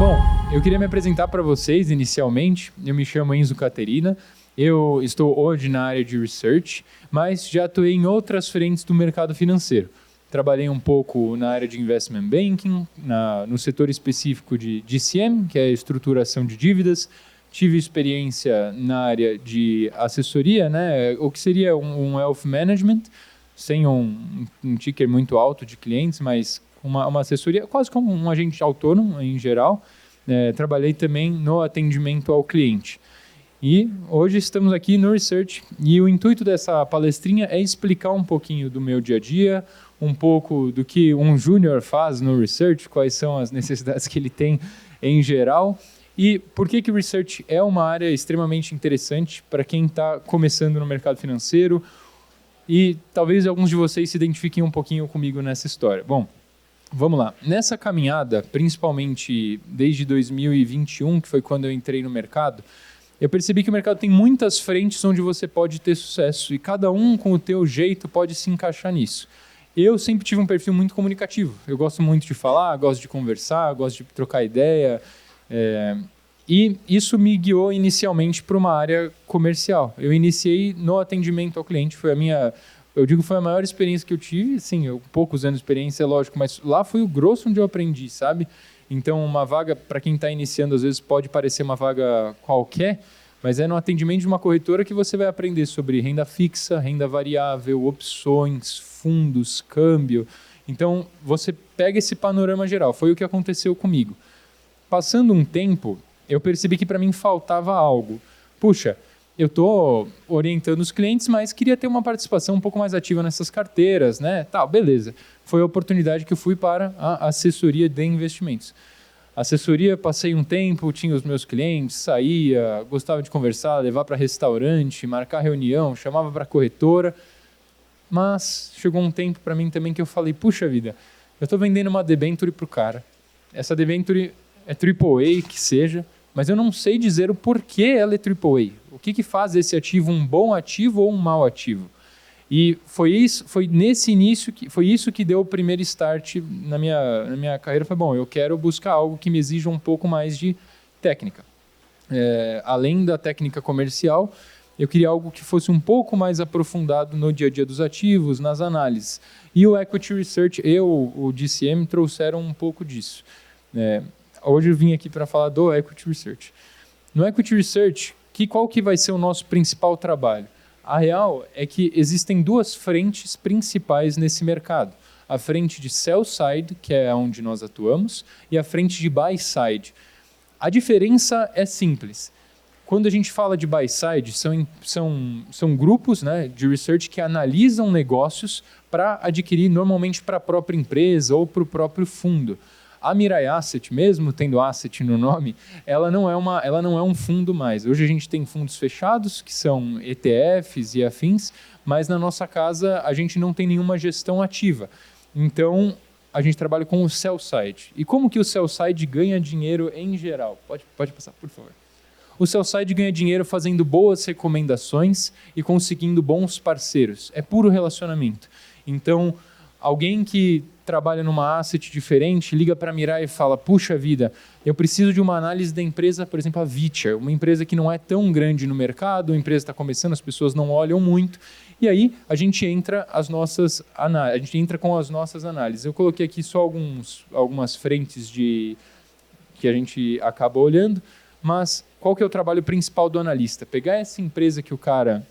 Bom, eu queria me apresentar para vocês inicialmente. Eu me chamo Enzo Caterina. Eu estou hoje na área de Research, mas já atuei em outras frentes do mercado financeiro. Trabalhei um pouco na área de Investment Banking, no setor específico de DCM, que é a estruturação de dívidas. Tive experiência na área de assessoria, né, o que seria um Wealth Management, sem um ticker muito alto de clientes, mas uma assessoria, quase como um agente autônomo em geral. Trabalhei também no atendimento ao cliente. E hoje estamos aqui no Research e o intuito dessa palestrinha é explicar um pouquinho do meu dia a dia, um pouco do que um júnior faz no Research, quais são as necessidades que ele tem em geral e por que o Research é uma área extremamente interessante para quem está começando no mercado financeiro e talvez alguns de vocês se identifiquem um pouquinho comigo nessa história. Bom, vamos lá. Nessa caminhada, principalmente desde 2021, que foi quando eu entrei no mercado, eu percebi que o mercado tem muitas frentes onde você pode ter sucesso e cada um com o teu jeito pode se encaixar nisso. Eu sempre tive um perfil muito comunicativo. Eu gosto muito de falar, gosto de conversar, gosto de trocar ideia. E isso me guiou inicialmente para uma área comercial. Eu iniciei no atendimento ao cliente, foi a maior experiência que eu tive. Sim, poucos anos de experiência, lógico, mas lá foi o grosso onde eu aprendi, sabe? Então, uma vaga, para quem está iniciando, às vezes pode parecer uma vaga qualquer, mas é no atendimento de uma corretora que você vai aprender sobre renda fixa, renda variável, opções, fundos, câmbio. Então, você pega esse panorama geral. Foi o que aconteceu comigo. Passando um tempo, eu percebi que para mim faltava algo. Puxa, eu estou orientando os clientes, mas queria ter uma participação um pouco mais ativa nessas carteiras, né? Tá, beleza. Foi a oportunidade que eu fui para a assessoria de investimentos. Assessoria, passei um tempo, tinha os meus clientes, saía, gostava de conversar, levar para restaurante, marcar reunião, chamava para corretora. Mas chegou um tempo para mim também que eu falei, puxa vida, eu estou vendendo uma debenture para o cara. Essa debenture é AAA, que seja, mas eu não sei dizer o porquê ela é AAA. O que faz esse ativo um bom ativo ou um mau ativo? E foi isso que deu o primeiro start na minha carreira. Foi bom, eu quero buscar algo que me exija um pouco mais de técnica. Além da técnica comercial, eu queria algo que fosse um pouco mais aprofundado no dia a dia dos ativos, nas análises. E o Equity Research e o DCM trouxeram um pouco disso. Hoje eu vim aqui para falar do Equity Research. No Equity Research, qual que vai ser o nosso principal trabalho? A real é que existem duas frentes principais nesse mercado. A frente de sell side, que é onde nós atuamos, e a frente de buy side. A diferença é simples. Quando a gente fala de buy side, são grupos, né, de research que analisam negócios para adquirir normalmente para a própria empresa ou para o próprio fundo. A Mirai Asset, mesmo tendo asset no nome, ela não é um fundo mais. Hoje a gente tem fundos fechados, que são ETFs e afins, mas na nossa casa a gente não tem nenhuma gestão ativa. Então, a gente trabalha com o sell side. E como que o sell side ganha dinheiro em geral? Pode passar, por favor. O sell side ganha dinheiro fazendo boas recomendações e conseguindo bons parceiros. É puro relacionamento. Então, alguém que trabalha numa asset diferente, liga para a Mirai e fala, puxa vida, eu preciso de uma análise da empresa, por exemplo, a Vitcher, uma empresa que não é tão grande no mercado, a empresa está começando, as pessoas não olham muito, e aí a gente entra com as nossas análises. Eu coloquei aqui só algumas frentes que a gente acaba olhando, mas qual que é o trabalho principal do analista? Pegar essa empresa que o cara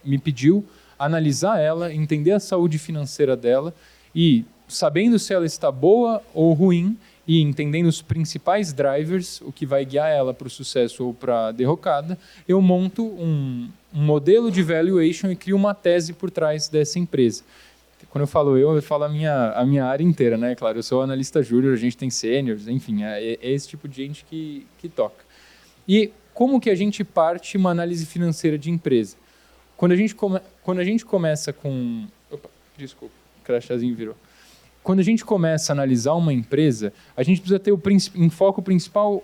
me pediu, analisar ela, entender a saúde financeira dela e, sabendo se ela está boa ou ruim e entendendo os principais drivers, o que vai guiar ela para o sucesso ou para a derrocada, eu monto um modelo de valuation e crio uma tese por trás dessa empresa. Quando eu falo a minha área inteira, né? Claro, eu sou analista júnior, a gente tem seniors, enfim, é esse tipo de gente que toca. E como que a gente parte uma análise financeira de empresa? Quando a gente começa com... Opa, desculpa, o crachazinho virou. Quando a gente começa a analisar uma empresa, a gente precisa ter o enfoque principal.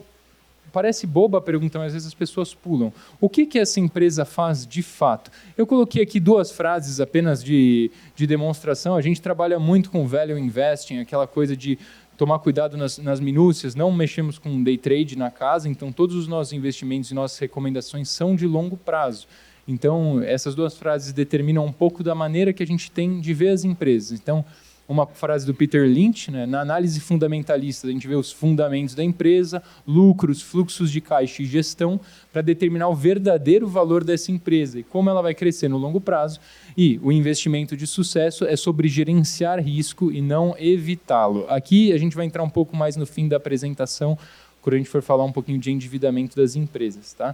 Parece boba a pergunta, mas às vezes as pessoas pulam. O que essa empresa faz de fato? Eu coloquei aqui duas frases apenas de demonstração. A gente trabalha muito com value investing, aquela coisa de tomar cuidado nas minúcias, não mexemos com day trade na casa, então todos os nossos investimentos e nossas recomendações são de longo prazo. Então, essas duas frases determinam um pouco da maneira que a gente tem de ver as empresas. Então, uma frase do Peter Lynch, né? Na análise fundamentalista, a gente vê os fundamentos da empresa, lucros, fluxos de caixa e gestão, para determinar o verdadeiro valor dessa empresa e como ela vai crescer no longo prazo. E o investimento de sucesso é sobre gerenciar risco e não evitá-lo. Aqui a gente vai entrar um pouco mais no fim da apresentação, quando a gente for falar um pouquinho de endividamento das empresas. Tá?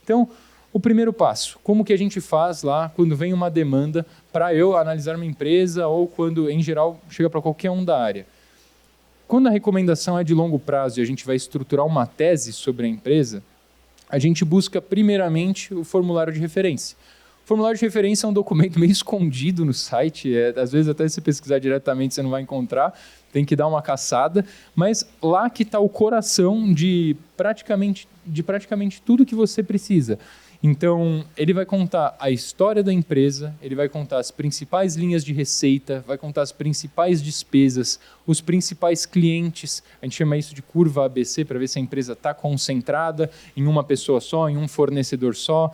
Então, o primeiro passo, como que a gente faz lá quando vem uma demanda para eu analisar uma empresa ou quando, em geral, chega para qualquer um da área. Quando a recomendação é de longo prazo e a gente vai estruturar uma tese sobre a empresa, a gente busca primeiramente o formulário de referência. O formulário de referência é um documento meio escondido no site, às vezes até se pesquisar diretamente você não vai encontrar, tem que dar uma caçada, mas lá que está o coração de praticamente tudo que você precisa. Então, ele vai contar a história da empresa, ele vai contar as principais linhas de receita, vai contar as principais despesas, os principais clientes, a gente chama isso de curva ABC, para ver se a empresa está concentrada em uma pessoa só, em um fornecedor só.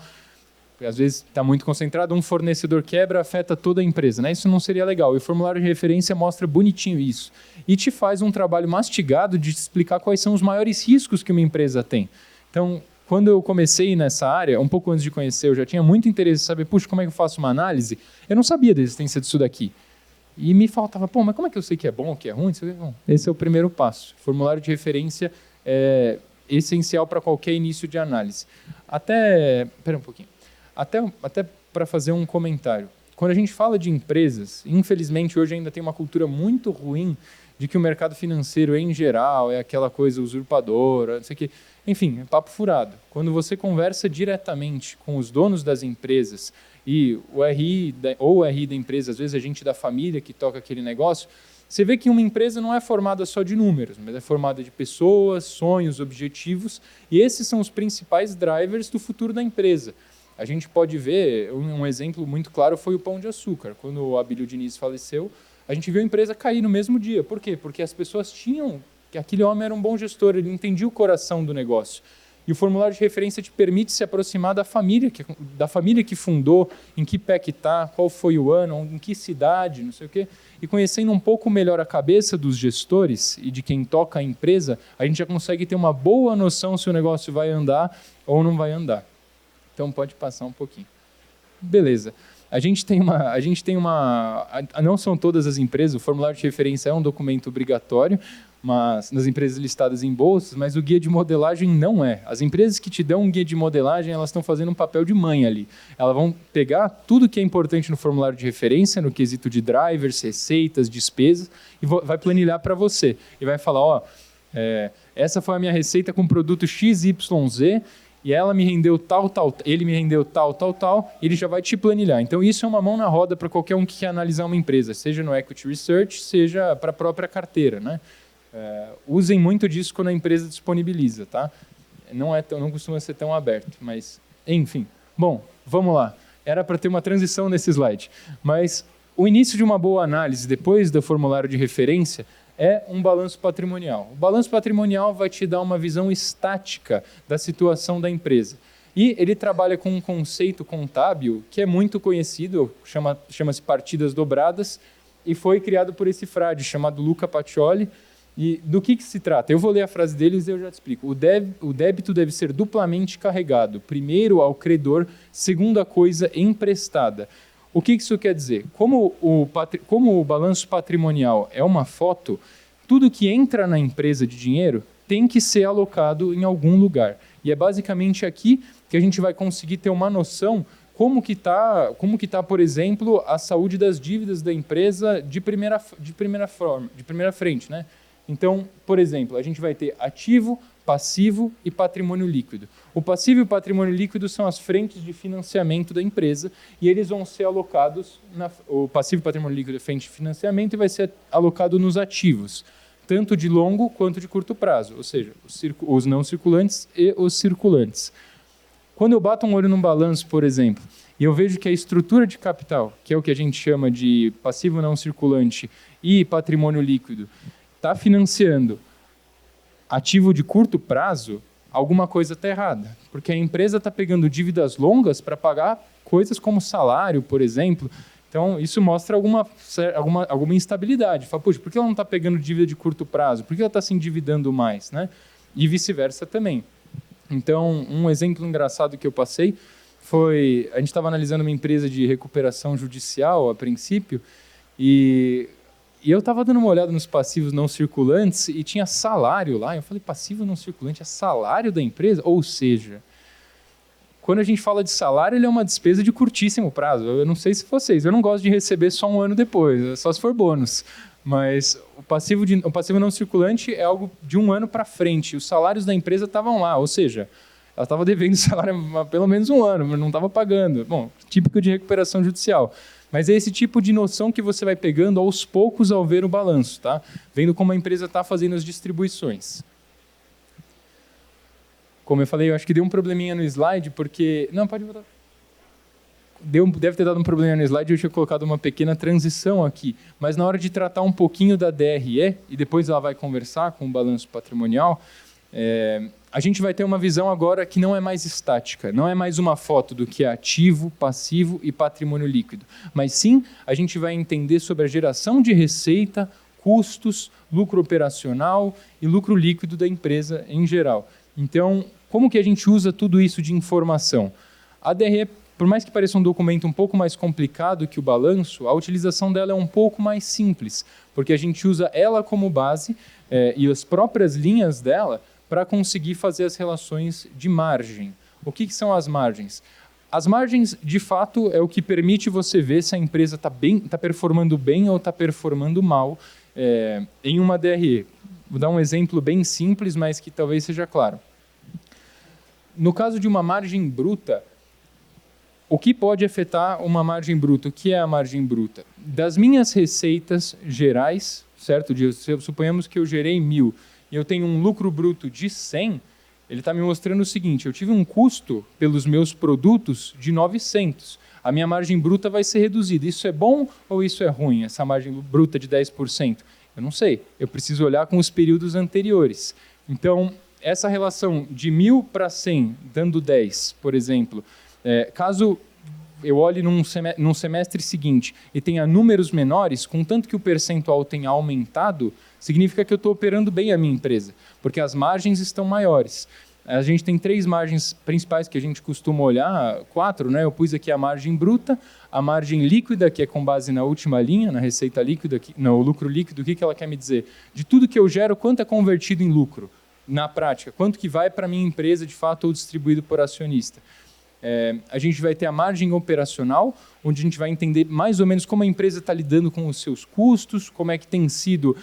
Às vezes está muito concentrado, um fornecedor quebra, afeta toda a empresa, né? Isso não seria legal. E o formulário de referência mostra bonitinho isso. E te faz um trabalho mastigado de te explicar quais são os maiores riscos que uma empresa tem. Então, quando eu comecei nessa área, um pouco antes de conhecer, eu já tinha muito interesse em saber, puxa, como é que eu faço uma análise? Eu não sabia da existência disso daqui. E me faltava, mas como é que eu sei que é bom, que é ruim? Bom, esse é o primeiro passo. Formulário de referência é essencial para qualquer início de análise. Espera um pouquinho. Até para fazer um comentário. Quando a gente fala de empresas, infelizmente hoje ainda tem uma cultura muito ruim de que o mercado financeiro em geral é aquela coisa usurpadora, não sei o quê. Enfim, é papo furado. Quando você conversa diretamente com os donos das empresas e o RI da empresa, às vezes a gente da família que toca aquele negócio, você vê que uma empresa não é formada só de números, mas é formada de pessoas, sonhos, objetivos, e esses são os principais drivers do futuro da empresa. A gente pode ver, um exemplo muito claro foi o Pão de Açúcar. Quando o Abílio Diniz faleceu, a gente viu a empresa cair no mesmo dia. Por quê? Porque as pessoas tinham que aquele homem era um bom gestor, ele entendia o coração do negócio. E o formulário de referência te permite se aproximar da família que fundou, em que pé que está, qual foi o ano, em que cidade, não sei o quê. E conhecendo um pouco melhor a cabeça dos gestores e de quem toca a empresa, a gente já consegue ter uma boa noção se o negócio vai andar ou não vai andar. Então pode passar um pouquinho. Beleza. Não são todas as empresas, o formulário de referência é um documento obrigatório, mas nas empresas listadas em bolsas, mas o guia de modelagem não é. As empresas que te dão um guia de modelagem, elas estão fazendo um papel de mãe ali. Elas vão pegar tudo que é importante no formulário de referência, no quesito de drivers, receitas, despesas, e vai planilhar para você. E vai falar, essa foi a minha receita com produto XYZ, e ela me rendeu tal, ele me rendeu tal, ele já vai te planilhar. Então, isso é uma mão na roda para qualquer um que quer analisar uma empresa, seja no Equity Research, seja para a própria carteira, né? Usem muito disso quando a empresa disponibiliza, tá? Não costuma ser tão aberto, mas, enfim. Bom, vamos lá. Era para ter uma transição nesse slide, mas o início de uma boa análise, depois do formulário de referência, é um balanço patrimonial. O balanço patrimonial vai te dar uma visão estática da situação da empresa. E ele trabalha com um conceito contábil que é muito conhecido, chama-se partidas dobradas, e foi criado por esse frade chamado Luca Pacioli. E do que se trata? Eu vou ler a frase deles e eu já te explico. O débito deve ser duplamente carregado. Primeiro ao credor, segundo a coisa emprestada. O que isso quer dizer? Como o balanço patrimonial é uma foto, tudo que entra na empresa de dinheiro tem que ser alocado em algum lugar. E é basicamente aqui que a gente vai conseguir ter uma noção como que tá, por exemplo, a saúde das dívidas da empresa de primeira frente, né? Então, por exemplo, a gente vai ter ativo, passivo e patrimônio líquido. O passivo e o patrimônio líquido são as frentes de financiamento da empresa e eles vão ser alocados, o passivo e patrimônio líquido é frente de financiamento e vai ser alocado nos ativos, tanto de longo quanto de curto prazo, ou seja, os não circulantes e os circulantes. Quando eu bato um olho num balanço, por exemplo, e eu vejo que a estrutura de capital, que é o que a gente chama de passivo não circulante e patrimônio líquido, está financiando ativo de curto prazo, alguma coisa está errada. Porque a empresa está pegando dívidas longas para pagar coisas como salário, por exemplo. Então, isso mostra alguma instabilidade. Fala, puxa, por que ela não está pegando dívida de curto prazo? Por que ela está se endividando mais? Né? E vice-versa também. Então, um exemplo engraçado que eu passei foi... A gente estava analisando uma empresa de recuperação judicial, a princípio, e eu estava dando uma olhada nos passivos não circulantes e tinha salário lá. Eu falei, passivo não circulante é salário da empresa? Ou seja... Quando a gente fala de salário, ele é uma despesa de curtíssimo prazo. Eu não sei se vocês, eu não gosto de receber só um ano depois, só se for bônus. Mas o passivo não circulante é algo de um ano para frente. Os salários da empresa estavam lá, ou seja, ela estava devendo salário há pelo menos um ano, mas não estava pagando. Bom, típico de recuperação judicial. Mas é esse tipo de noção que você vai pegando aos poucos ao ver o balanço, tá? Vendo como a empresa está fazendo as distribuições. Como eu falei, eu acho que deu um probleminha no slide, porque... Não, pode voltar. Deve ter dado um probleminha no slide, eu tinha colocado uma pequena transição aqui. Mas na hora de tratar um pouquinho da DRE, e depois ela vai conversar com o balanço patrimonial, a gente vai ter uma visão agora que não é mais estática, não é mais uma foto do que é ativo, passivo e patrimônio líquido. Mas sim, a gente vai entender sobre a geração de receita, custos, lucro operacional e lucro líquido da empresa em geral. Então, como que a gente usa tudo isso de informação? A DRE, por mais que pareça um documento um pouco mais complicado que o balanço, a utilização dela é um pouco mais simples, porque a gente usa ela como base e as próprias linhas dela para conseguir fazer as relações de margem. O que são as margens? As margens, de fato, é o que permite você ver se a empresa está performando bem ou está performando mal em uma DRE. Vou dar um exemplo bem simples, mas que talvez seja claro. No caso de uma margem bruta, o que pode afetar uma margem bruta? O que é a margem bruta? Das minhas receitas gerais, certo? Suponhamos que eu gerei 1.000 e eu tenho um lucro bruto de 100, ele está me mostrando o seguinte, eu tive um custo pelos meus produtos de 900. A minha margem bruta vai ser reduzida. Isso é bom ou isso é ruim, essa margem bruta de 10%? Eu não sei, eu preciso olhar com os períodos anteriores. Então, essa relação de 1.000 para 100, dando 10, por exemplo, caso eu olhe num semestre seguinte e tenha números menores, contanto que o percentual tenha aumentado, significa que eu estou operando bem a minha empresa, porque as margens estão maiores. A gente tem 3 margens principais que a gente costuma olhar, 4, né? Eu pus aqui a margem bruta, a margem líquida, que é com base na última linha, na receita líquida, no lucro líquido. O que ela quer me dizer? De tudo que eu gero, quanto é convertido em lucro? Na prática, quanto que vai para a minha empresa de fato ou distribuído por acionista? A gente vai ter a margem operacional, onde a gente vai entender mais ou menos como a empresa está lidando com os seus custos, como é que tem sido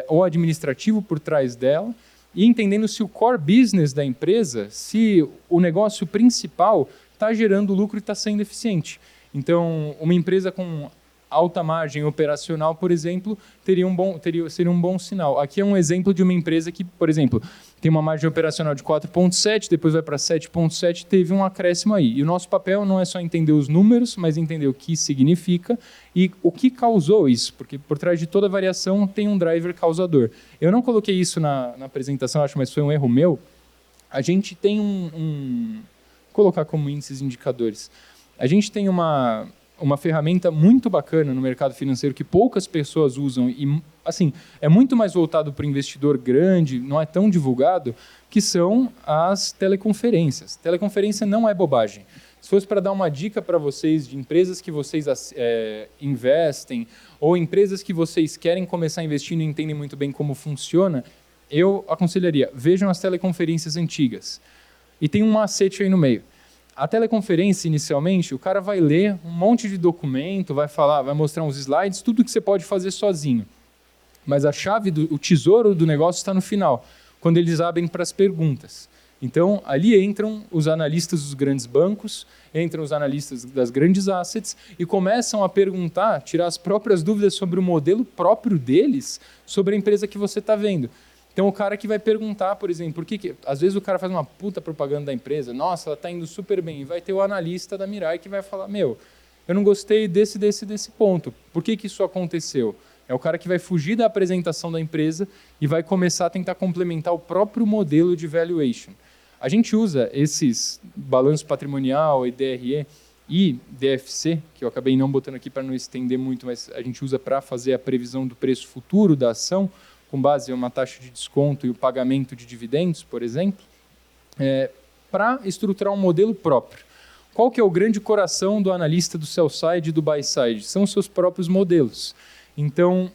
o administrativo por trás dela, e entendendo se o core business da empresa, se o negócio principal está gerando lucro e está sendo eficiente. Então, uma empresa com alta margem operacional, por exemplo, seria um bom sinal. Aqui é um exemplo de uma empresa que, por exemplo, tem uma margem operacional de 4,7, depois vai para 7,7, teve um acréscimo aí. E o nosso papel não é só entender os números, mas entender o que significa e o que causou isso, porque por trás de toda variação tem um driver causador. Eu não coloquei isso na apresentação, acho, mas foi um erro meu. A gente tem vou colocar como índices indicadores. A gente tem uma ferramenta muito bacana no mercado financeiro que poucas pessoas usam e, assim, é muito mais voltado para o investidor grande, não é tão divulgado, que são as teleconferências. Teleconferência não é bobagem. Se fosse para dar uma dica para vocês de empresas que vocês investem ou empresas que vocês querem começar a investir e não entendem muito bem como funciona, eu aconselharia, vejam as teleconferências antigas. E tem um macete aí no meio. A teleconferência, inicialmente, o cara vai ler um monte de documento, vai mostrar uns slides, tudo que você pode fazer sozinho. Mas a chave, o tesouro do negócio está no final, quando eles abrem para as perguntas. Então, ali entram os analistas dos grandes bancos, entram os analistas das grandes assets e começam a perguntar, tirar as próprias dúvidas sobre o modelo próprio deles, sobre a empresa que você está vendo. Então, o cara que vai perguntar, por exemplo, por que às vezes o cara faz uma puta propaganda da empresa, nossa, ela está indo super bem, e vai ter o analista da Mirai que vai falar, eu não gostei desse ponto, por que isso aconteceu? É o cara que vai fugir da apresentação da empresa e vai começar a tentar complementar o próprio modelo de valuation. A gente usa esses balanço patrimonial, IDRE e DFC, que eu acabei não botando aqui para não estender muito, mas a gente usa para fazer a previsão do preço futuro da ação, com base em uma taxa de desconto e o pagamento de dividendos, por exemplo, para estruturar um modelo próprio. Qual que é o grande coração do analista do sell side e do buy side? São os seus próprios modelos. Então,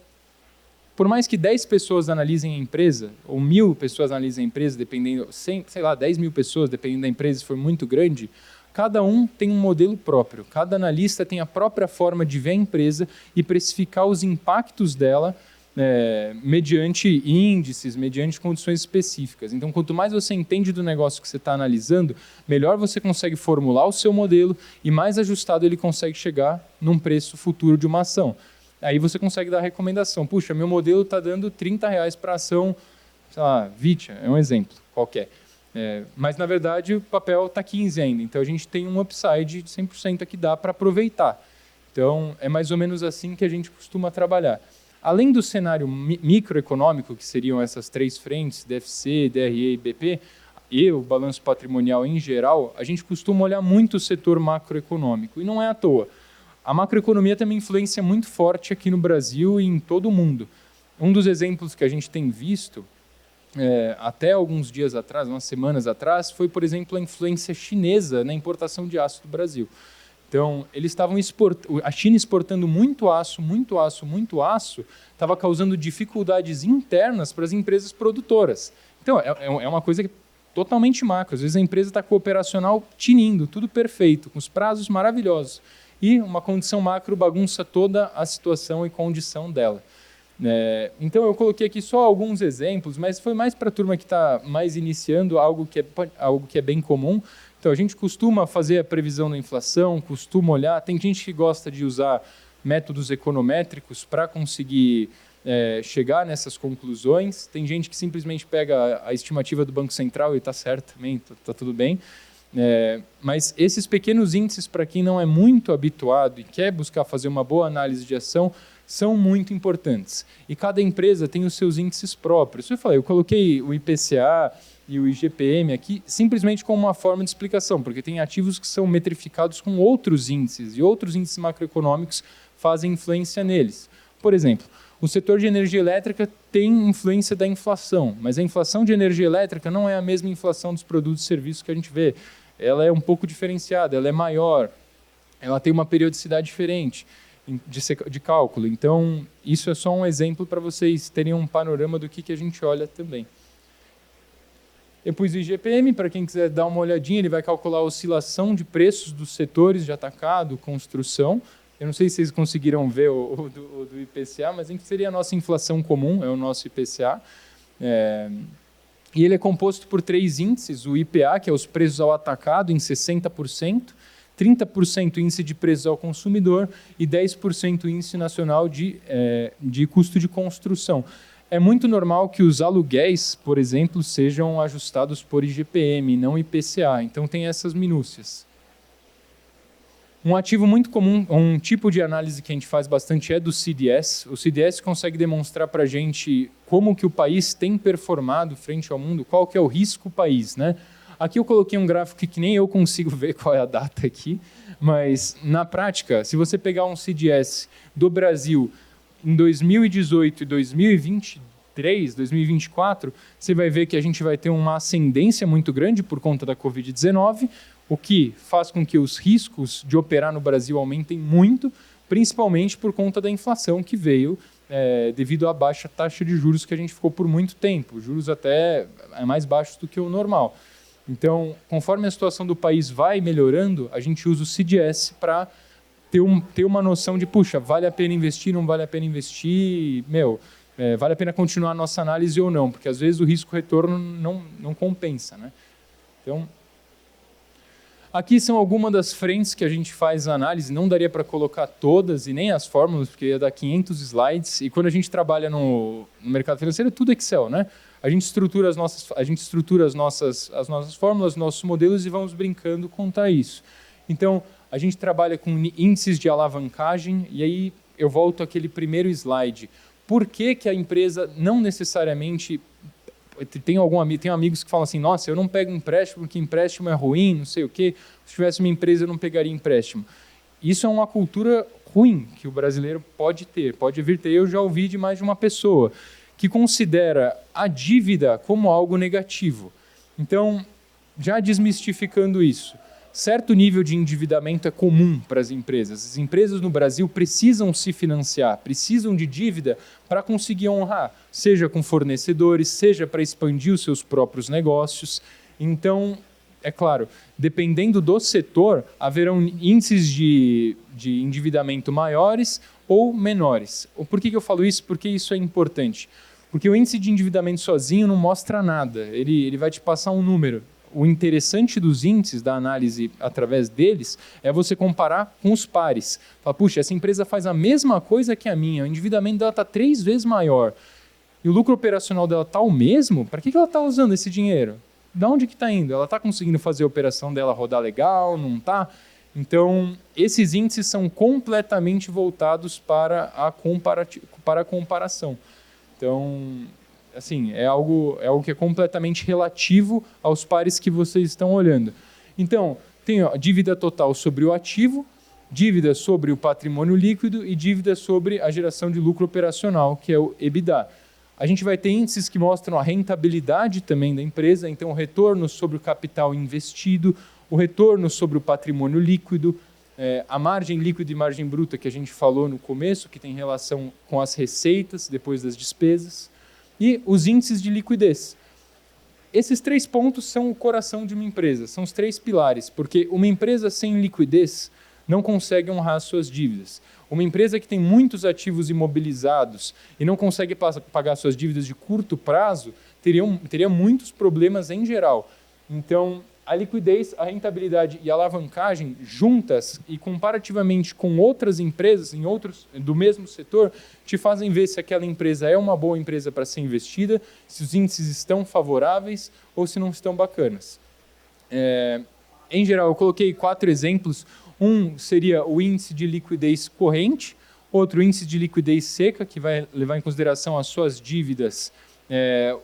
por mais que 10 pessoas analisem a empresa, ou 1.000 pessoas analisem a empresa, dependendo, 10 mil pessoas, dependendo da empresa, se for muito grande, cada um tem um modelo próprio. Cada analista tem a própria forma de ver a empresa e precificar os impactos dela mediante índices, mediante condições específicas. Então, quanto mais você entende do negócio que você está analisando, melhor você consegue formular o seu modelo e mais ajustado ele consegue chegar num preço futuro de uma ação. Aí você consegue dar a recomendação. Puxa, meu modelo está dando R$30 para a ação, sei lá, Vitia, é um exemplo qualquer. Mas, na verdade, o papel está 15 ainda. Então, a gente tem um upside de 100% que dá para aproveitar. Então, é mais ou menos assim que a gente costuma trabalhar. Além do cenário microeconômico, que seriam essas 3 frentes, DFC, DRE e BP, e o balanço patrimonial em geral, a gente costuma olhar muito o setor macroeconômico. E não é à toa. A macroeconomia tem uma influência muito forte aqui no Brasil e em todo o mundo. Um dos exemplos que a gente tem visto, até alguns dias atrás, umas semanas atrás, foi, por exemplo, a influência chinesa na importação de aço do Brasil. Então, eles estavam a China exportando muito aço, estava causando dificuldades internas para as empresas produtoras. Então, é uma coisa que totalmente macro. Às vezes a empresa está com o operacional tinindo, tudo perfeito, com os prazos maravilhosos. E uma condição macro bagunça toda a situação e condição dela. Então, eu coloquei aqui só alguns exemplos, mas foi mais para a turma que está mais iniciando algo que é bem comum. Então, a gente costuma fazer a previsão da inflação, costuma olhar. Tem gente que gosta de usar métodos econométricos para conseguir chegar nessas conclusões. Tem gente que simplesmente pega a estimativa do Banco Central e está certo também, está tudo bem. Mas esses pequenos índices, para quem não é muito habituado e quer buscar fazer uma boa análise de ação, são muito importantes. E cada empresa tem os seus índices próprios. Eu coloquei o IPCA e o IGPM aqui simplesmente como uma forma de explicação, porque tem ativos que são metrificados com outros índices, e outros índices macroeconômicos fazem influência neles. Por exemplo, o setor de energia elétrica tem influência da inflação, mas a inflação de energia elétrica não é a mesma inflação dos produtos e serviços que a gente vê. Ela é um pouco diferenciada, ela é maior, ela tem uma periodicidade diferente de cálculo. Então, isso é só um exemplo para vocês terem um panorama do que a gente olha também. Depois o IGPM, para quem quiser dar uma olhadinha, ele vai calcular a oscilação de preços dos setores de atacado, construção. Eu não sei se vocês conseguiram ver o do IPCA, mas seria a nossa inflação comum, é o nosso IPCA. E ele é composto por 3 índices, o IPA, que é os preços ao atacado, em 60%, 30% índice de preços ao consumidor e 10% índice nacional de custo de construção. É muito normal que os aluguéis, por exemplo, sejam ajustados por IGPM, não IPCA. Então, tem essas minúcias. Um ativo muito comum, um tipo de análise que a gente faz bastante é do CDS. O CDS consegue demonstrar para a gente como que o país tem performado frente ao mundo, qual que é o risco país, né? Aqui eu coloquei um gráfico que nem eu consigo ver qual é a data aqui, mas, na prática, se você pegar um CDS do Brasil em 2018 e 2023, 2024, você vai ver que a gente vai ter uma ascendência muito grande por conta da Covid-19, o que faz com que os riscos de operar no Brasil aumentem muito, principalmente por conta da inflação que veio devido à baixa taxa de juros que a gente ficou por muito tempo, juros até mais baixos do que o normal. Então, conforme a situação do país vai melhorando, a gente usa o CDS para ter uma noção de, puxa, vale a pena investir, não vale a pena investir, vale a pena continuar a nossa análise ou não, porque às vezes o risco-retorno não compensa, né? Então, aqui são algumas das frentes que a gente faz a análise, não daria para colocar todas e nem as fórmulas, porque ia dar 500 slides, e quando a gente trabalha no mercado financeiro é tudo Excel, né? A gente estrutura as nossas fórmulas, nossos modelos e vamos brincando contar isso. Então, a gente trabalha com índices de alavancagem e aí eu volto àquele primeiro slide. Por que a empresa não necessariamente... Tenho amigos que falam assim, nossa, eu não pego empréstimo porque empréstimo é ruim, não sei o quê. Se tivesse uma empresa, eu não pegaria empréstimo. Isso é uma cultura ruim que o brasileiro pode vir ter. Eu já ouvi de mais de uma pessoa que considera a dívida como algo negativo. Então, já desmistificando isso, certo nível de endividamento é comum para as empresas. As empresas no Brasil precisam se financiar, precisam de dívida para conseguir honrar, seja com fornecedores, seja para expandir os seus próprios negócios. Então, é claro, dependendo do setor, haverão índices de endividamento maiores ou menores. Por que eu falo isso? Porque isso é importante. Porque o índice de endividamento sozinho não mostra nada, ele vai te passar um número. O interessante dos índices, da análise através deles, é você comparar com os pares. Fala, puxa, essa empresa faz a mesma coisa que a minha, o endividamento dela está 3 vezes maior. E o lucro operacional dela está o mesmo? Para que ela está usando esse dinheiro? De onde que está indo? Ela está conseguindo fazer a operação dela rodar legal? Não está? Então, esses índices são completamente voltados para a comparação. Então, assim, é algo que é completamente relativo aos pares que vocês estão olhando. Então, tem a dívida total sobre o ativo, dívida sobre o patrimônio líquido e dívida sobre a geração de lucro operacional, que é o EBITDA. A gente vai ter índices que mostram a rentabilidade também da empresa, então o retorno sobre o capital investido, o retorno sobre o patrimônio líquido, a margem líquida e margem bruta que a gente falou no começo, que tem relação com as receitas depois das despesas, e os índices de liquidez. Esses 3 pontos são o coração de uma empresa, são os 3 pilares, porque uma empresa sem liquidez não consegue honrar suas dívidas. Uma empresa que tem muitos ativos imobilizados e não consegue pagar suas dívidas de curto prazo, teria muitos problemas em geral. Então, a liquidez, a rentabilidade e a alavancagem juntas e comparativamente com outras empresas do mesmo setor, te fazem ver se aquela empresa é uma boa empresa para ser investida, se os índices estão favoráveis ou se não estão bacanas. Em geral, eu coloquei 4 exemplos. Um seria o índice de liquidez corrente, outro índice de liquidez seca, que vai levar em consideração as suas dívidas,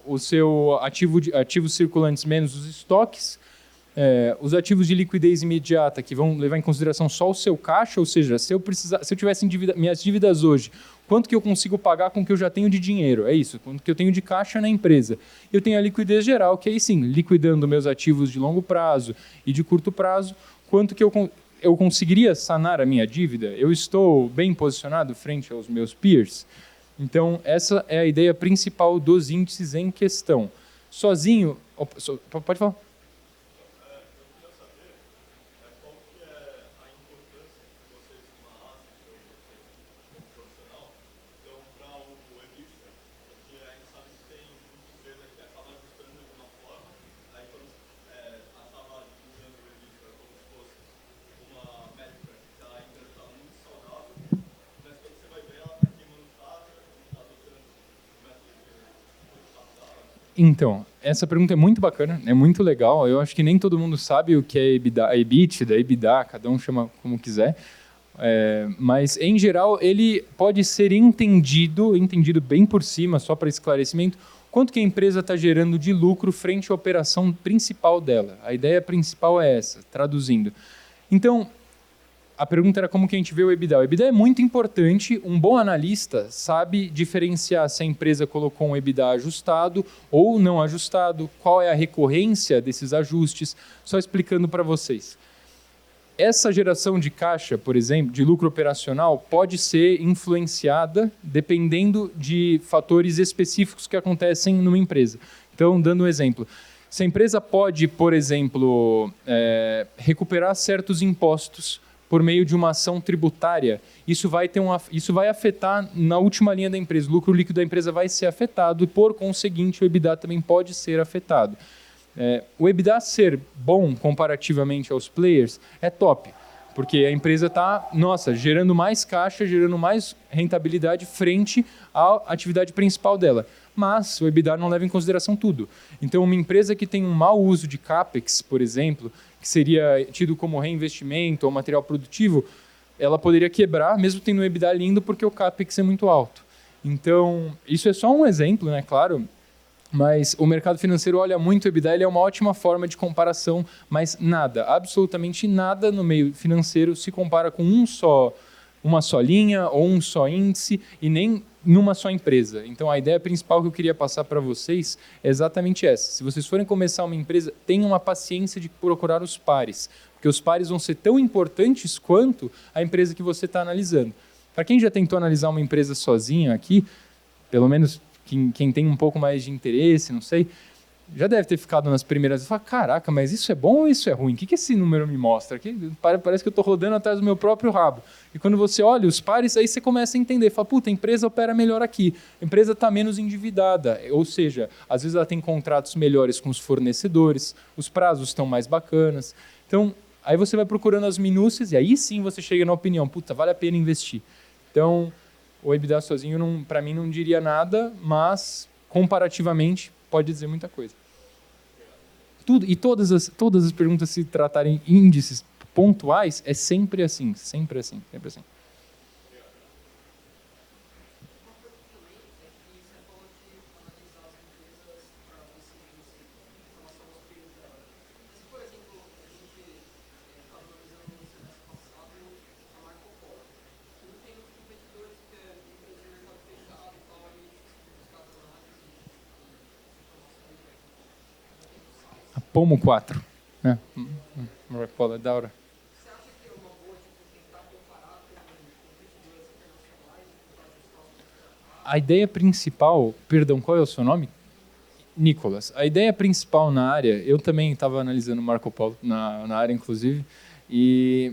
o seu ativos circulantes menos os estoques, os ativos de liquidez imediata, que vão levar em consideração só o seu caixa, ou seja, se eu tivesse minhas dívidas hoje, quanto que eu consigo pagar com o que eu já tenho de dinheiro? É isso, quanto que eu tenho de caixa na empresa. Eu tenho a liquidez geral, que aí sim, liquidando meus ativos de longo prazo e de curto prazo, quanto que eu conseguiria sanar a minha dívida? Eu estou bem posicionado frente aos meus peers? Então, essa é a ideia principal dos índices em questão. Sozinho... Pode falar. Então, essa pergunta é muito bacana, é muito legal. Eu acho que nem todo mundo sabe o que é EBITDA, EBITDA, cada um chama como quiser. Mas, em geral, ele pode ser entendido bem por cima, só para esclarecimento, quanto que a empresa está gerando de lucro frente à operação principal dela. A ideia principal é essa, traduzindo. Então, a pergunta era como que a gente vê o EBITDA. O EBITDA é muito importante, um bom analista sabe diferenciar se a empresa colocou um EBITDA ajustado ou não ajustado, qual é a recorrência desses ajustes, só explicando para vocês. Essa geração de caixa, por exemplo, de lucro operacional, pode ser influenciada dependendo de fatores específicos que acontecem numa empresa. Então, dando um exemplo, se a empresa pode, por exemplo, recuperar certos impostos por meio de uma ação tributária, isso vai afetar na última linha da empresa. O lucro líquido da empresa vai ser afetado e, por conseguinte, o EBITDA também pode ser afetado. O EBITDA ser bom comparativamente aos players é top, porque a empresa está, gerando mais caixa, gerando mais rentabilidade frente à atividade principal dela. Mas o EBITDA não leva em consideração tudo. Então, uma empresa que tem um mau uso de CAPEX, por exemplo, que seria tido como reinvestimento ou material produtivo, ela poderia quebrar, mesmo tendo um EBITDA lindo, porque o CAPEX é muito alto. Então, isso é só um exemplo, né, claro, mas o mercado financeiro olha muito o EBITDA, ele é uma ótima forma de comparação, mas nada, absolutamente nada no meio financeiro se compara com uma só linha ou um só índice e nem numa só empresa. Então, a ideia principal que eu queria passar para vocês é exatamente essa. Se vocês forem começar uma empresa, tenham uma paciência de procurar os pares, porque os pares vão ser tão importantes quanto a empresa que você está analisando. Para quem já tentou analisar uma empresa sozinha aqui, pelo menos quem tem um pouco mais de interesse, não sei, já deve ter ficado nas primeiras e falar, caraca, mas isso é bom ou isso é ruim? O que esse número me mostra? Parece que eu estou rodando atrás do meu próprio rabo. E quando você olha os pares, aí você começa a entender. Fala, puta, a empresa opera melhor aqui. A empresa está menos endividada. Ou seja, às vezes ela tem contratos melhores com os fornecedores, os prazos estão mais bacanas. Então, aí você vai procurando as minúcias e aí sim você chega na opinião, puta, vale a pena investir. Então, o EBITDA sozinho, para mim, não diria nada, mas, comparativamente, pode dizer muita coisa. Todas as perguntas, se tratarem índices pontuais, é sempre assim, sempre assim, sempre assim. A Pomo 4, né? Marco, é da hora. A ideia principal, perdão, qual é o seu nome? Nicolas. A ideia principal na área, eu também estava analisando Marco Polo na área, inclusive, e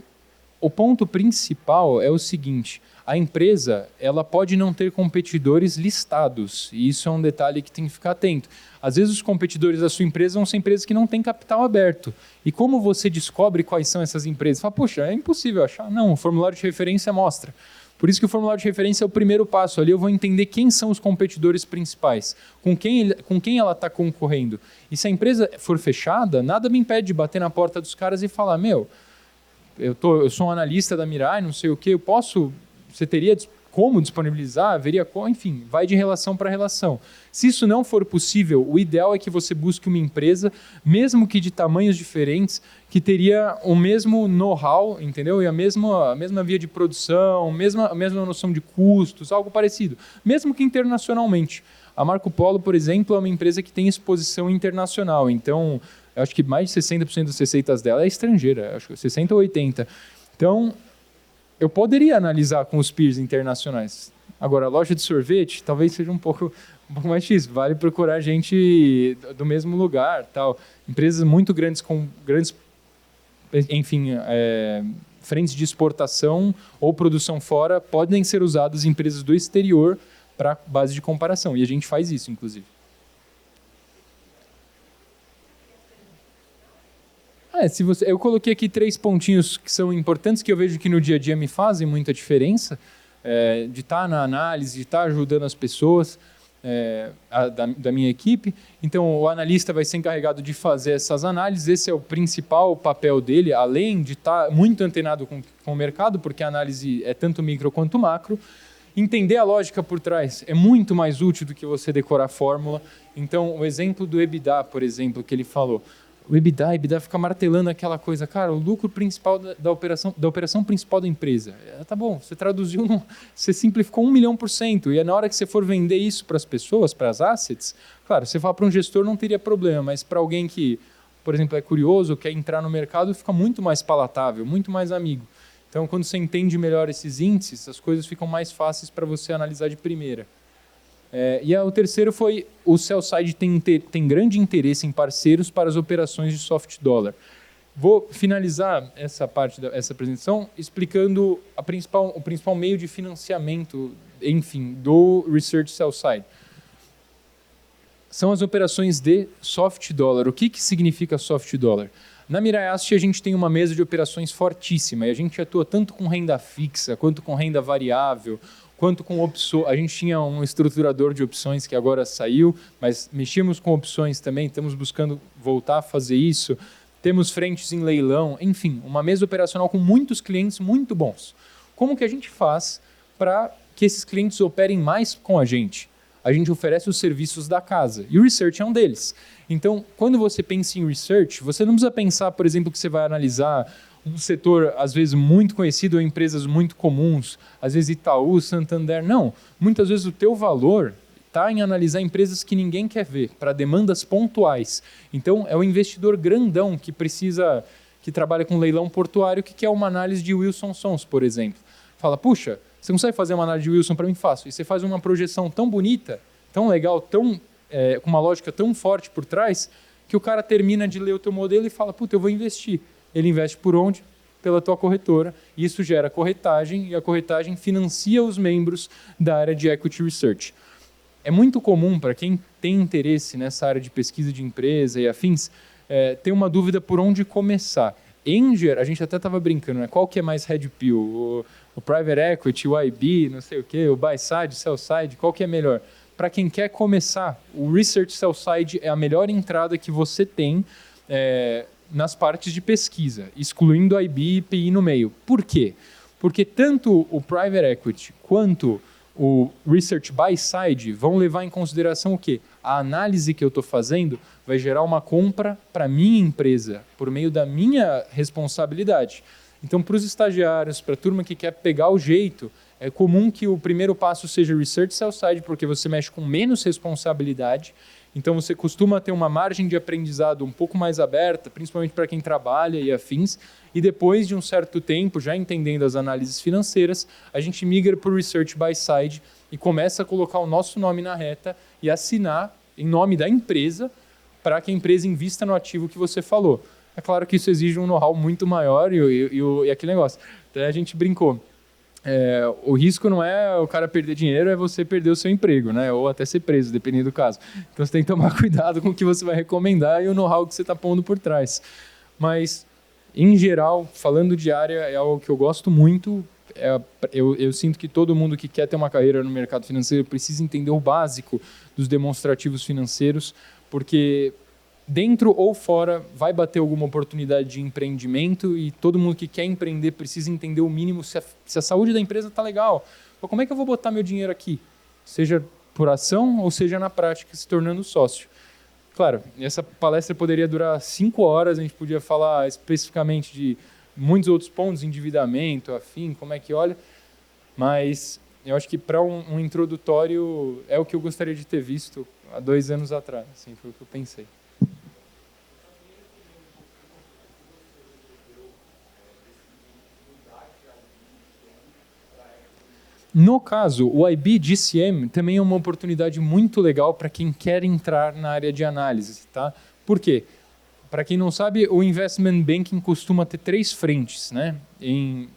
o ponto principal é o seguinte, a empresa ela pode não ter competidores listados, e isso é um detalhe que tem que ficar atento. Às vezes os competidores da sua empresa vão ser empresas que não têm capital aberto. E como você descobre quais são essas empresas? Fala, poxa, é impossível achar. Não, o formulário de referência mostra. Por isso que o formulário de referência é o primeiro passo. Ali eu vou entender quem são os competidores principais, com quem ela está concorrendo. E se a empresa for fechada, nada me impede de bater na porta dos caras e falar, eu sou um analista da Mirai, não sei o quê, você teria como disponibilizar, haveria como, enfim, vai de relação para relação. Se isso não for possível, o ideal é que você busque uma empresa, mesmo que de tamanhos diferentes, que teria o mesmo know-how, entendeu? E a mesma via de produção, a mesma noção de custos, algo parecido, mesmo que internacionalmente. A Marco Polo, por exemplo, é uma empresa que tem exposição internacional, então eu acho que mais de 60% das receitas dela é estrangeira, acho que 60% ou 80%. Então, eu poderia analisar com os peers internacionais. Agora, a loja de sorvete talvez seja um pouco mais difícil. Vale procurar gente do mesmo lugar, tal. Empresas muito grandes com grandes, enfim, frentes de exportação ou produção fora podem ser usadas em empresas do exterior para base de comparação. E a gente faz isso, inclusive. Eu coloquei aqui 3 pontinhos que são importantes, que eu vejo que no dia a dia me fazem muita diferença, de estar na análise, de estar ajudando as pessoas da minha equipe. Então, o analista vai ser encarregado de fazer essas análises, esse é o principal papel dele, além de estar muito antenado com o mercado, porque a análise é tanto micro quanto macro. Entender a lógica por trás é muito mais útil do que você decorar a fórmula. Então, o exemplo do EBITDA, por exemplo, que ele falou, o EBITDA fica martelando aquela coisa, cara, o lucro principal da operação principal da empresa. Tá bom, você traduziu, você simplificou 1 milhão %, e na hora que você for vender isso para as pessoas, para as assets, claro, você fala para um gestor não teria problema, mas para alguém que, por exemplo, é curioso, quer entrar no mercado, fica muito mais palatável, muito mais amigo. Então, quando você entende melhor esses índices, as coisas ficam mais fáceis para você analisar de primeira. E o terceiro foi o sell-side tem grande interesse em parceiros para as operações de soft dollar. Vou finalizar essa parte dessa apresentação explicando o principal meio de financiamento, enfim, do research sell-side. São as operações de soft dollar. O que significa soft dollar? Na Mirai Asset a gente tem uma mesa de operações fortíssima e a gente atua tanto com renda fixa quanto com renda variável, quanto com opções. A gente tinha um estruturador de opções que agora saiu, mas mexíamos com opções também, estamos buscando voltar a fazer isso. Temos frentes em leilão, enfim, uma mesa operacional com muitos clientes muito bons. como que a gente faz para que esses clientes operem mais com a gente? A gente oferece os serviços da casa e o research é um deles. Então, quando você pensa em research, você não precisa pensar, por exemplo, que você vai analisar um setor, às vezes, muito conhecido ou empresas muito comuns, às vezes Itaú, Santander. Não, muitas vezes o teu valor está em analisar empresas que ninguém quer ver, para demandas pontuais. Então, é o investidor grandão que trabalha com leilão portuário, que quer uma análise de Wilson Sons, por exemplo. Fala, puxa, você consegue fazer uma análise de Wilson para mim? Faço. E você faz uma projeção tão bonita, tão legal, com uma lógica tão forte por trás, que o cara termina de ler o teu modelo e fala, puta, eu vou investir. Ele investe por onde? Pela tua corretora. E isso gera corretagem, e a corretagem financia os membros da área de Equity Research. É muito comum para quem tem interesse nessa área de pesquisa de empresa e afins, ter uma dúvida por onde começar. Em geral, a gente até estava brincando, né? Qual que é mais red pill? O private equity, o IB, não sei o quê, o buy side, sell side, qual que é melhor? Para quem quer começar, o research sell side é a melhor entrada que você tem nas partes de pesquisa, excluindo IB e PI no meio. Por quê? Porque tanto o private equity quanto o research buy side vão levar em consideração o quê? A análise que eu estou fazendo vai gerar uma compra para a minha empresa, por meio da minha responsabilidade. Então, para os estagiários, para a turma que quer pegar o jeito, é comum que o primeiro passo seja research sell side, porque você mexe com menos responsabilidade. Então, você costuma ter uma margem de aprendizado um pouco mais aberta, principalmente para quem trabalha e afins. E depois de um certo tempo, já entendendo as análises financeiras, a gente migra para o research buy side e começa a colocar o nosso nome na reta e assinar em nome da empresa para que a empresa invista no ativo que você falou. É claro que isso exige um know-how muito maior e aquele negócio. Então, a gente brincou. O risco não é o cara perder dinheiro, é você perder o seu emprego, né? Ou até ser preso, dependendo do caso. Então, você tem que tomar cuidado com o que você vai recomendar e o know-how que você está pondo por trás. Mas, em geral, falando de área, é algo que eu gosto muito. Eu sinto que todo mundo que quer ter uma carreira no mercado financeiro precisa entender o básico dos demonstrativos financeiros, porque dentro ou fora vai bater alguma oportunidade de empreendimento e todo mundo que quer empreender precisa entender o mínimo se a saúde da empresa está legal. Como é que eu vou botar meu dinheiro aqui? Seja por ação ou seja na prática, se tornando sócio. Claro, essa palestra poderia durar 5 horas, a gente podia falar especificamente de muitos outros pontos, endividamento, afim, como é que olha, mas eu acho que para um introdutório é o que eu gostaria de ter visto há 2 anos atrás, assim, foi o que eu pensei. No caso, o IB DCM também é uma oportunidade muito legal para quem quer entrar na área de análise. Tá? Por quê? Para quem não sabe, o Investment Banking costuma ter 3 frentes, né? Em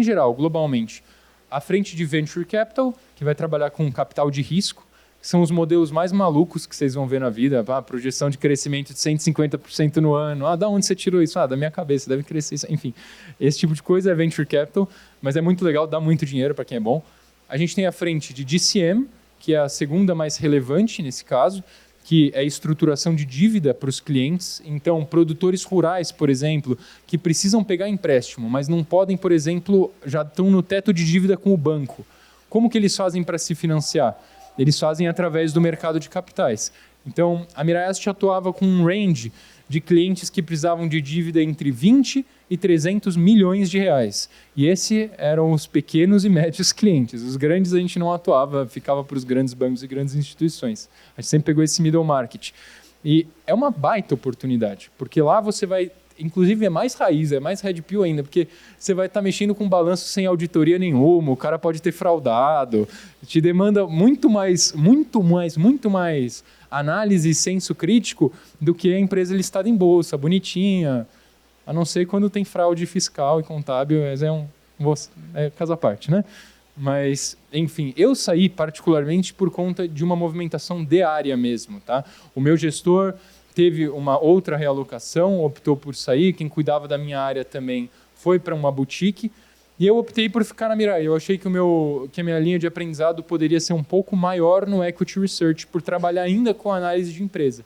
geral, globalmente. A frente de Venture Capital, que vai trabalhar com capital de risco, que são os modelos mais malucos que vocês vão ver na vida. Projeção de crescimento de 150% no ano. Da onde você tirou isso? Da minha cabeça, deve crescer isso. Enfim, esse tipo de coisa é Venture Capital, mas é muito legal, dá muito dinheiro para quem é bom. A gente tem a frente de DCM, que é a segunda mais relevante nesse caso, que é a estruturação de dívida para os clientes. Então, produtores rurais, por exemplo, que precisam pegar empréstimo, mas não podem, por exemplo, já estão no teto de dívida com o banco. Como que eles fazem para se financiar? Eles fazem através do mercado de capitais. Então, a Mirai Asset atuava com um range de clientes que precisavam de dívida entre 20 e 300 milhões de reais. E esses eram os pequenos e médios clientes. Os grandes a gente não atuava, ficava para os grandes bancos e grandes instituições. A gente sempre pegou esse middle market. E é uma baita oportunidade, porque lá você vai, inclusive é mais raiz, é mais red pill ainda, porque você vai estar mexendo com balanço sem auditoria nenhuma, o cara pode ter fraudado, te demanda muito mais análise e senso crítico do que a empresa listada em bolsa, bonitinha, a não ser quando tem fraude fiscal e contábil, mas é caso à parte, né? Mas, enfim, eu saí particularmente por conta de uma movimentação de área mesmo, tá? O meu gestor teve uma outra realocação, optou por sair, quem cuidava da minha área também foi para uma boutique, e eu optei por ficar na Mirai. Eu achei que a minha linha de aprendizado poderia ser um pouco maior no Equity Research, por trabalhar ainda com análise de empresa.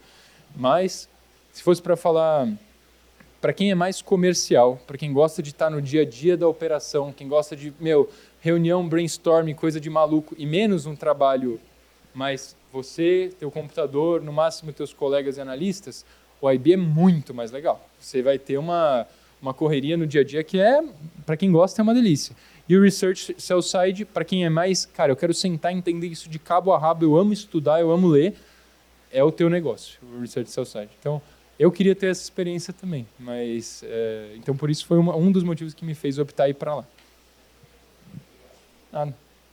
Mas, se fosse para falar para quem é mais comercial, para quem gosta de estar no dia a dia da operação, quem gosta de, reunião, brainstorming, coisa de maluco, e menos um trabalho mais você, teu computador, no máximo teus colegas e analistas, o IB é muito mais legal. Você vai ter uma correria no dia a dia que para quem gosta, é uma delícia. E o Research Sell-Side, para quem é mais, cara, eu quero sentar e entender isso de cabo a rabo, eu amo estudar, eu amo ler, é o teu negócio, o Research Sell-Side. Então, eu queria ter essa experiência também, mas, então por isso foi um dos motivos que me fez optar ir para lá.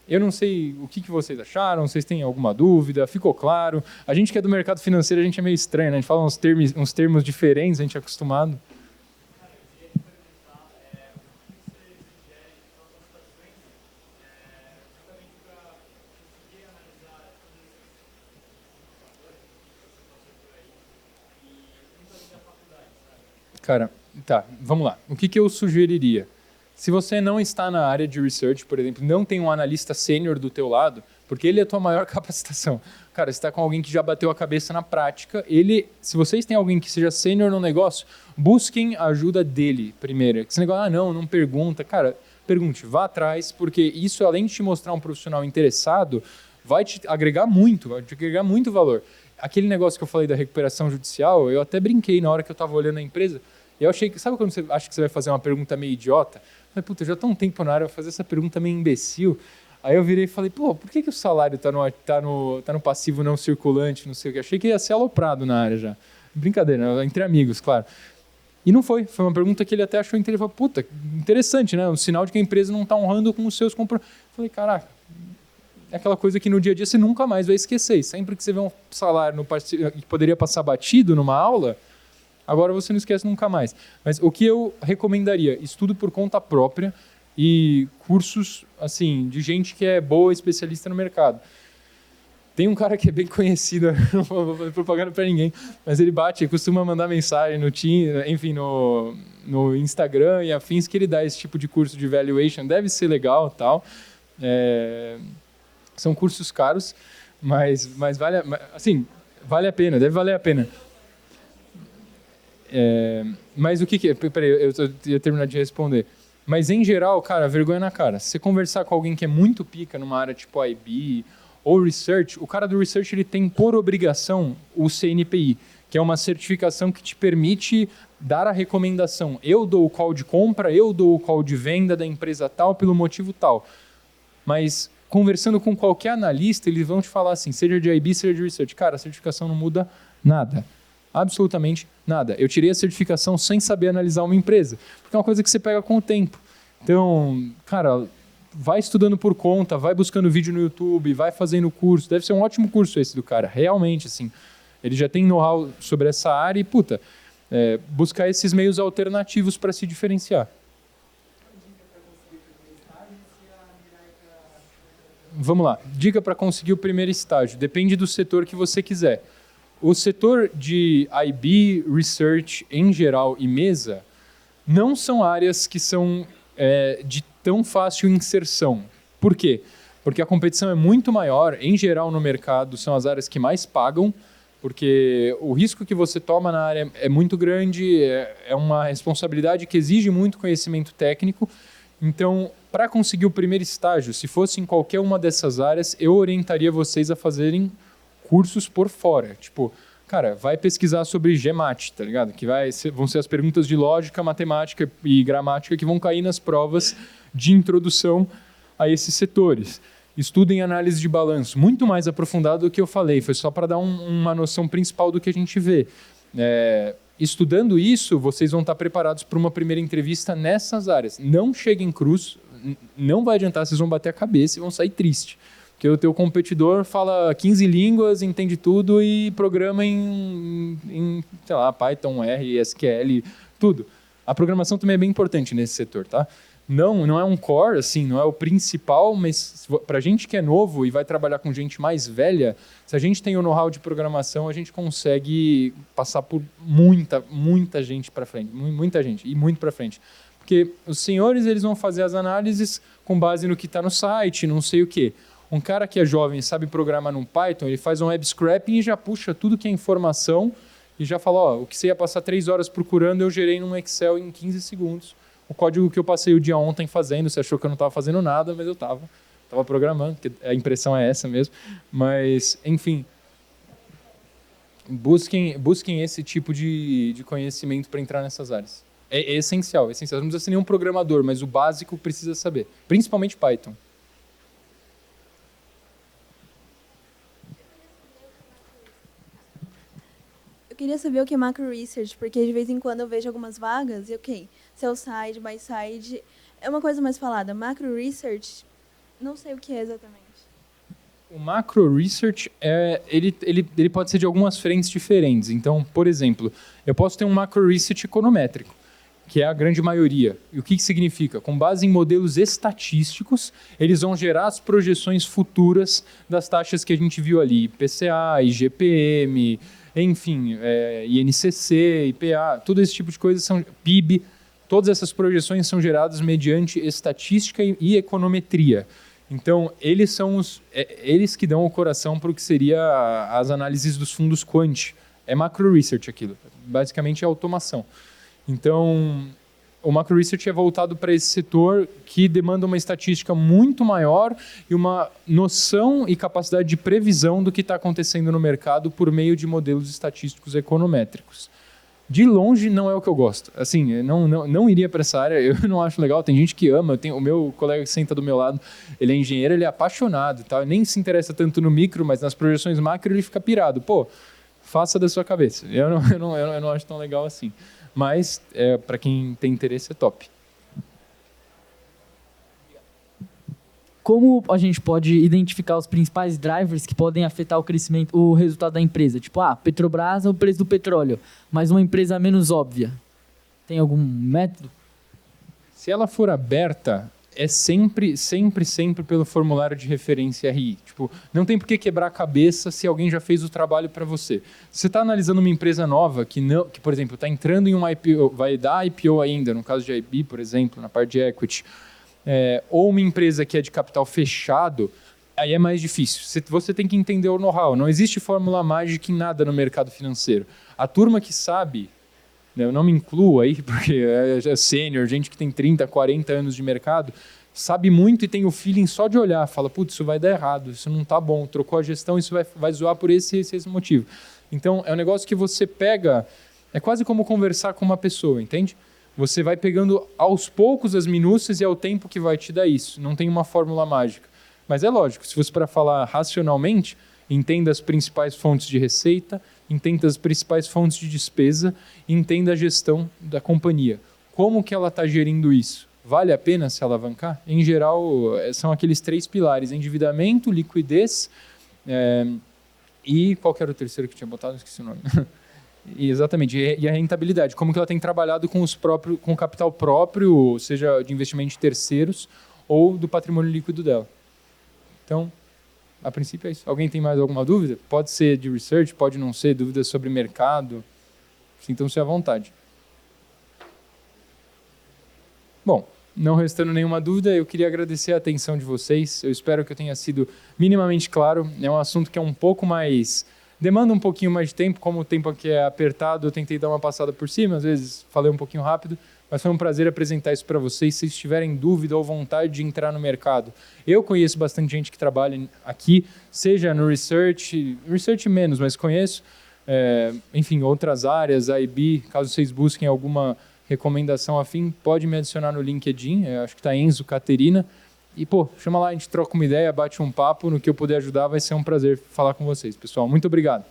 Eu não sei o que vocês acharam, vocês têm alguma dúvida, ficou claro? A gente que é do mercado financeiro, a gente é meio estranho, né? A gente fala uns termos diferentes, a gente é acostumado. Cara, tá, vamos lá. O que eu sugeriria? Se você não está na área de research, por exemplo, não tem um analista sênior do teu lado, porque ele é a tua maior capacitação. Cara, você está com alguém que já bateu a cabeça na prática, se vocês têm alguém que seja sênior no negócio, busquem a ajuda dele primeiro. Esse negócio, não pergunta. Cara, pergunte, vá atrás, porque isso, além de te mostrar um profissional interessado, vai te agregar muito valor. Aquele negócio que eu falei da recuperação judicial, eu até brinquei na hora que eu estava olhando a empresa, eu achei que, sabe quando você acha que você vai fazer uma pergunta meio idiota? Eu falei, puta, eu já estou um tempo na área, eu vou fazer essa pergunta meio imbecil. Aí eu virei e falei, por que o salário está no passivo não circulante, não sei o que? Achei que ia ser aloprado na área já. Brincadeira, entre amigos, claro. E não foi uma pergunta que ele até achou interessante. Puta, interessante, né? Um sinal de que a empresa não está honrando com os seus compromissos. Falei, caraca, é aquela coisa que no dia a dia você nunca mais vai esquecer. E sempre que você vê um salário que poderia passar batido numa aula, agora você não esquece nunca mais. Mas o que eu recomendaria? Estudo por conta própria e cursos assim de gente que é boa, especialista no mercado. Tem um cara que é bem conhecido, não vou fazer propaganda para ninguém, mas ele costuma mandar mensagem no Teams, enfim, no Instagram e afins, que ele dá esse tipo de curso de valuation. Deve ser legal, tal. São cursos caros, mas vale a pena, deve valer a pena. Mas o que é? Peraí, eu ia terminar de responder. Mas, em geral, cara, vergonha na cara. Se você conversar com alguém que é muito pica numa área tipo IB ou Research, o cara do Research ele tem, por obrigação, o CNPI, que é uma certificação que te permite dar a recomendação. Eu dou o call de compra, eu dou o call de venda da empresa tal, pelo motivo tal. Mas, conversando com qualquer analista, eles vão te falar assim, seja de IB, seja de Research. Cara, a certificação não muda nada. Absolutamente nada. Eu tirei a certificação sem saber analisar uma empresa, porque é uma coisa que você pega com o tempo. Então, cara, vai estudando por conta, vai buscando vídeo no YouTube, vai fazendo curso. Deve ser um ótimo curso esse do cara, realmente, assim. Ele já tem know-how sobre essa área e, buscar esses meios alternativos para se diferenciar. Vamos lá. Dica para conseguir o primeiro estágio. Depende do setor que você quiser. O setor de IB, Research em geral e mesa não são áreas que são de tão fácil inserção. Por quê? Porque a competição é muito maior, em geral no mercado são as áreas que mais pagam, porque o risco que você toma na área é muito grande, é uma responsabilidade que exige muito conhecimento técnico. Então, para conseguir o primeiro estágio, se fosse em qualquer uma dessas áreas, eu orientaria vocês a fazerem cursos por fora. Tipo, cara, vai pesquisar sobre GMAT, tá ligado? Que vão ser as perguntas de lógica, matemática e gramática que vão cair nas provas de introdução a esses setores. Estudem análise de balanço, muito mais aprofundado do que eu falei, foi só para dar uma noção principal do que a gente vê. Estudando isso, vocês vão estar preparados para uma primeira entrevista nessas áreas. Não cheguem cruz, não vai adiantar, vocês vão bater a cabeça e vão sair tristes. Porque o teu competidor fala 15 línguas, entende tudo e programa em sei lá, Python, R, SQL, tudo. A programação também é bem importante nesse setor, tá? Não é um core, assim, não é o principal, mas para gente que é novo e vai trabalhar com gente mais velha, se a gente tem o know-how de programação, a gente consegue passar por muita gente para frente, muita gente, e muito para frente. Porque os senhores eles vão fazer as análises com base no que está no site, não sei o quê. Um cara que é jovem e sabe programar no Python, ele faz um web scraping e já puxa tudo que é informação que já fala, ó, o que você ia passar 3 horas procurando, eu gerei num Excel em 15 segundos. O código que eu passei o dia ontem fazendo, você achou que eu não estava fazendo nada, mas eu estava programando, porque a impressão é essa mesmo. Mas, enfim, busquem esse tipo de conhecimento para entrar nessas áreas. É essencial, é essencial. Não precisa ser nenhum programador, mas o básico precisa saber, principalmente Python. Eu queria saber o que é macro research, porque de vez em quando eu vejo algumas vagas e, ok, sell side, buy side, é uma coisa mais falada. Macro research, não sei o que é exatamente. O macro research, ele pode ser de algumas frentes diferentes. Então, por exemplo, eu posso ter um macro research econométrico, que é a grande maioria. E o que significa? Com base em modelos estatísticos, eles vão gerar as projeções futuras das taxas que a gente viu ali, IPCA, IGPM, enfim, INCC, IPA, todo esse tipo de coisas são PIB. Todas essas projeções são geradas mediante estatística e econometria. Então, eles são eles que dão o coração para o que seria as análises dos fundos quant. É macro research aquilo, basicamente é automação. Então, o macro research é voltado para esse setor que demanda uma estatística muito maior e uma noção e capacidade de previsão do que está acontecendo no mercado por meio de modelos estatísticos econométricos. De longe, não é o que eu gosto. Assim, eu não iria para essa área, eu não acho legal. Tem gente que ama, o meu colega que senta do meu lado, ele é engenheiro, ele é apaixonado, tá? Nem se interessa tanto no micro, mas nas projeções macro ele fica pirado. Pô, faça da sua cabeça. Eu não acho tão legal assim. Mas, para quem tem interesse, é top. Como a gente pode identificar os principais drivers que podem afetar o crescimento, o resultado da empresa? Tipo, Petrobras é o preço do petróleo, mas uma empresa menos óbvia. Tem algum método? Se ela for aberta, é sempre pelo formulário de referência RI. Tipo, não tem por que quebrar a cabeça se alguém já fez o trabalho para você. Se você está analisando uma empresa nova que por exemplo, está entrando em um IPO, vai dar IPO ainda, no caso de IB, por exemplo, na parte de equity, ou uma empresa que é de capital fechado, aí é mais difícil. Você tem que entender o know-how. Não existe fórmula mágica em nada no mercado financeiro. A turma que sabe, eu não me incluo aí, porque é sênior, gente que tem 30, 40 anos de mercado, sabe muito e tem o feeling só de olhar. Fala, putz, isso vai dar errado, isso não está bom, trocou a gestão, isso vai zoar por esse motivo. Então, é um negócio que você pega, é quase como conversar com uma pessoa, entende? Você vai pegando aos poucos as minúcias e é o tempo que vai te dar isso. Não tem uma fórmula mágica. Mas é lógico, se fosse para falar racionalmente, entenda as principais fontes de receita, entenda as principais fontes de despesa e entenda a gestão da companhia. Como que ela está gerindo isso? Vale a pena se alavancar? Em geral, são aqueles 3 pilares: endividamento, liquidez e qual que era o terceiro que tinha botado? Esqueci o nome. Exatamente, e a rentabilidade, como que ela tem trabalhado com o capital próprio, seja de investimento de terceiros ou do patrimônio líquido dela. Então, a princípio é isso. Alguém tem mais alguma dúvida? Pode ser de research, pode não ser, dúvidas sobre mercado, sintam-se à vontade. Bom, não restando nenhuma dúvida, eu queria agradecer a atenção de vocês, eu espero que eu tenha sido minimamente claro, é um assunto que é um pouco mais... demanda um pouquinho mais de tempo, como o tempo aqui é apertado, eu tentei dar uma passada por cima, às vezes falei um pouquinho rápido, mas foi um prazer apresentar isso para vocês. Se vocês tiverem dúvida ou vontade de entrar no mercado, eu conheço bastante gente que trabalha aqui, seja no research menos, mas conheço, enfim, outras áreas, a IB, caso vocês busquem alguma recomendação afim, pode me adicionar no LinkedIn, acho que está Enzo Caterina, e, chama lá, a gente troca uma ideia, bate um papo, no que eu puder ajudar, vai ser um prazer falar com vocês, pessoal. Muito obrigado.